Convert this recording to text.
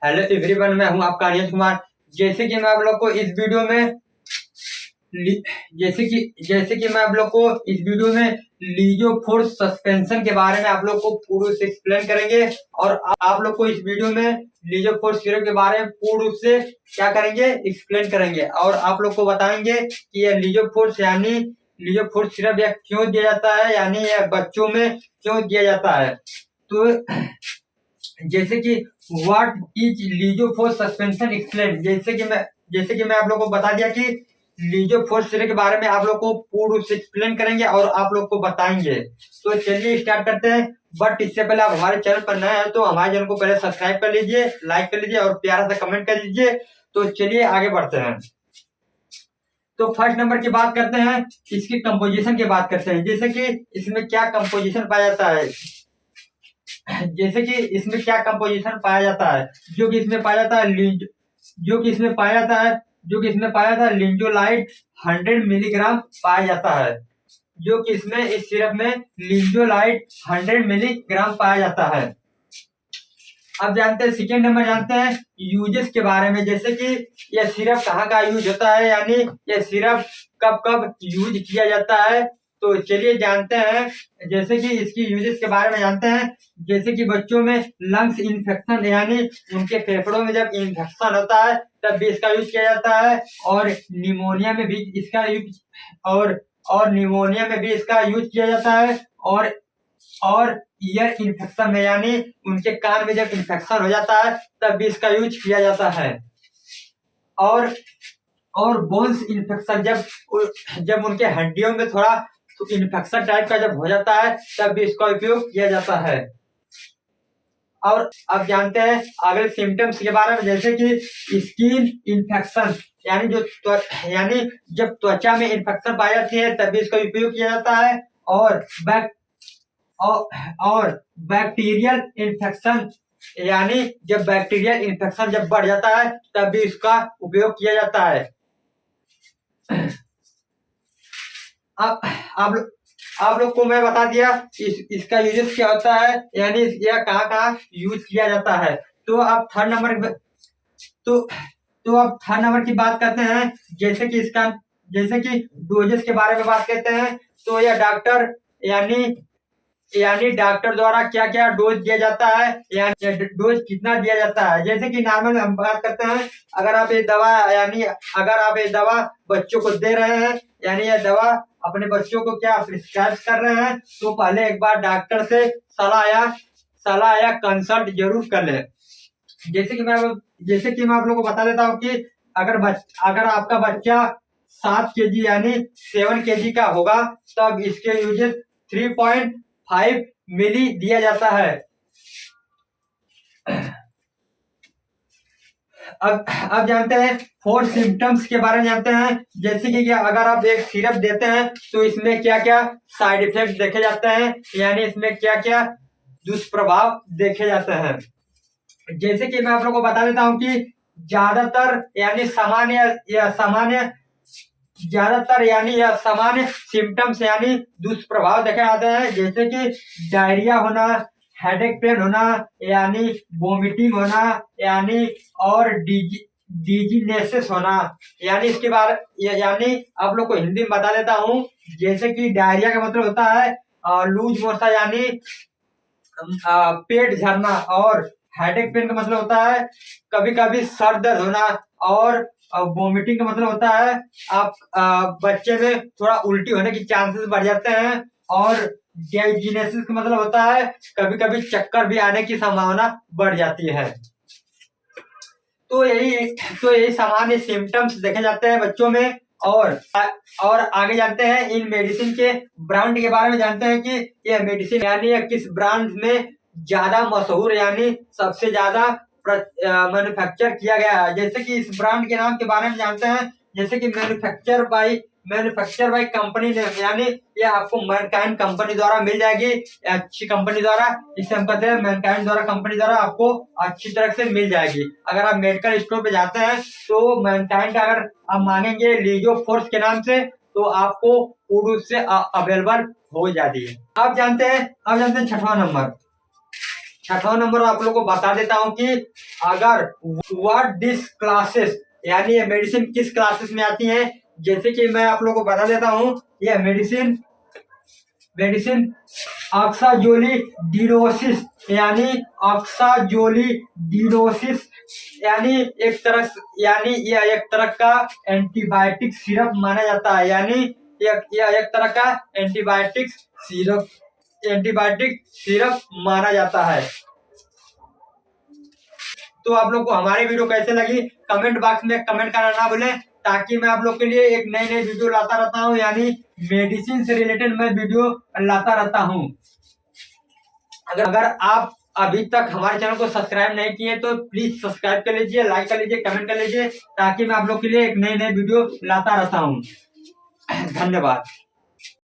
Hello everyone, मैं हूं आपका आर्यन कुमार। जैसे कि मैं आप लोग को इस वीडियो में जैसे कि मैं आप लोग को इस वीडियो में लीजो फोर्स सस्पेंशन के बारे में आप लोग को पूर्ण रूप से एक्सप्लेन करेंगे। और आप लोग को इस वीडियो में लीजो फोर्स सिरप के बारे में पूर्ण रूप से क्या करेंगे, एक्सप्लेन करेंगे। और आप लोग को बताएंगे कि यह लीजो फोर्स सिरप यह क्यों दिया जाता है, यानी यह बच्चों में क्यों दिया जाता है। तो जैसे कि व्हाट इज लीजो फोर्स सस्पेंशन एक्सप्लेन, जैसे कि मैं आप लोगों को बता दिया कि लीजो फोर्स सिरप के बारे में आप लोग को पूर्ण रूप से एक्सप्लेन करेंगे और आप लोग को बताएंगे। तो चलिए स्टार्ट करते हैं। बट इससे पहले आप हमारे चैनल पर नए हैं तो हमारे चैनल को पहले सब्सक्राइब कर लीजिए, लाइक कर लीजिए और प्यारा सा कमेंट कर लीजिए। तो चलिए आगे बढ़ते हैं। तो फर्स्ट नंबर की बात करते हैं, इसकी कंपोजिशन की बात करते हैं। जैसे कि इसमें क्या कंपोजिशन पाया जाता है, जैसे कि इसमें क्या कंपोजिशन पाया जाता है। जो कि इसमें पाया जाता है जो कि इसमें पाया जाता है जो कि इसमें पाया जाता है लिंजोलाइट 100 मिलीग्राम पाया जाता है। जो कि इसमें इस सिरप में लिंजोलाइट 100 मिलीग्राम पाया जाता है। अब जानते हैं, सेकेंड नंबर जानते हैं यूजेस के बारे में। जैसे कि यह सिरप कहाँ का यूज होता है, यानी यह सिरप कब कब यूज किया जाता है। तो चलिए जानते हैं। जैसे कि इसकी यूजेस के बारे में जानते हैं। जैसे कि बच्चों में लंग्स इन्फेक्शन, यानी उनके फेफड़ों में जब इन्फेक्शन होता है तब भी इसका यूज किया जाता है। और निमोनिया में भी इसका यूज और निमोनिया में भी इसका यूज किया जाता है। और ईयर इन्फेक्शन में, यानी उनके कान में जब इन्फेक्शन हो जाता है तब भी इसका यूज किया जाता है। और बोन्स इन्फेक्शन, जब उनके हड्डियों में थोड़ा तो इन्फेक्शन टाइप का जब हो जाता है तब भी इसका उपयोग किया जाता है। और अब जानते हैं अगले सिम्टम्स के बारे में। जैसे कि स्किन इन्फेक्शन, यानी जब त्वचा में इन्फेक्शन पाई जाती है तब भी इसका उपयोग किया जाता है। और बैक्टीरियल इन्फेक्शन, यानी जब बैक्टीरियल इन्फेक्शन जब बढ़ जाता है तब भी इसका उपयोग किया जाता है। अब आप लोग को मैं बता दिया इसका यूजेस क्या होता है, यानी यह कहाँ यूज किया जाता है। तो अब थर्ड नंबर की बात करते हैं। जैसे कि डोजेस के बारे में बात करते हैं। तो यह यानी डॉक्टर द्वारा क्या क्या डोज दिया जाता है, यानी डोज कितना दिया जाता है। जैसे कि नॉर्मल हम बात करते हैं, अगर आप ये दवा बच्चों को दे रहे हैं, यानी यह दवा अपने बच्चों को क्या प्रिस्क्राइब कर रहे हैं, तो पहले एक बार डॉक्टर से सलाह या कंसल्ट जरूर कर लें। जैसे कि मैं आप लोगों को बता देता हूँ कि अगर आपका बच्चा 7 केजी यानी 7 केजी का होगा तब इसके यूजेस 3.5 मिली दिया जाता है। अब जानते हैं 4 सिम्टम्स के बारे में जानते हैं। जैसे कि अगर आप एक सिरप देते हैं तो इसमें क्या क्या साइड इफेक्ट देखे जाते हैं, यानी इसमें क्या क्या दुष्प्रभाव देखे जाते हैं। जैसे कि मैं आप लोगों को बता देता हूँ कि ज्यादातर यानी सामान्य सिम्टम्स यानी दुष्प्रभाव देखे जाते हैं। जैसे कि डायरिया होना, हेडेक पेन होना, यानी वोमिटिंग होना, यानी और डिजीनेसिस होना। यानी आप लोग को हिंदी में बता देता हूँ। जैसे कि डायरिया का मतलब होता है लूज मोशन, यानी पेट झरना। और हेडेक पेन का मतलब होता है कभी कभी सर दर्द होना। और वोमिटिंग का मतलब होता है आप बच्चे में थोड़ा उल्टी होने की चांसेस बढ़ जाते हैं। और डायजीनेसिस का मतलब होता है कभी कभी चक्कर भी आने की संभावना बढ़ जाती है। तो यही सामान्य सिम्टम्स देखे जाते हैं बच्चों में। और आगे जानते हैं इन मेडिसिन के ब्रांड के बारे में। जानते हैं कि यह मेडिसिन यानी किस ब्रांड में ज्यादा मशहूर, यानी सबसे ज्यादा मैन्युफैक्चर किया गया है। जैसे कि इस ब्रांड के नाम के बारे में जानते हैं। जैसे कि मैन्युफैक्चर बाय कंपनी ने, यानी यह आपको मैनकाइंड कंपनी द्वारा मिल जाएगी, अच्छी कंपनी द्वारा। इसे हम कहते हैं मैनकाइंड द्वारा कंपनी द्वारा आपको अच्छी तरह से मिल जाएगी। अगर आप मेडिकल स्टोर पे जाते हैं तो मैनकाइंड का अगर आप मांगेंगे लीजो फोर्स के नाम से तो आपको पूर्ण रूप से अवेलेबल हो जाती है। आप जानते हैं छठवां नंबर। छठवां नंबर आप लोग को बता देता हूं कि अगर व्हाट दिस क्लासेस यानी ये मेडिसिन किस क्लासेस में आती है। जैसे कि मैं आप लोग को बता देता हूं, यह मेडिसिन ऑक्साजोलिडिनोसिस यानी ऑक्साजोलिडिनोसिस यानी यह एक तरह का एंटीबायोटिक सिरप माना जाता है। यानी यह एक तरह का एंटीबायोटिक सिरप माना जाता है। तो आप लोग को हमारी वीडियो कैसे लगी कमेंट बॉक्स में कमेंट करना ना भूलें, ताकि मैं आप लोग के लिए एक नई वीडियो लाता रहता हूं, यानी मेडिसिन से रिलेटेड मैं वीडियो लाता रहता हूं। अगर आप अभी तक हमारे चैनल को सब्सक्राइब नहीं किए तो प्लीज सब्सक्राइब कर लीजिए, लाइक कर लीजिए, कमेंट कर लीजिए, ताकि मैं आप लोग के लिए एक नई वीडियो लाता रहता हूं। धन्यवाद।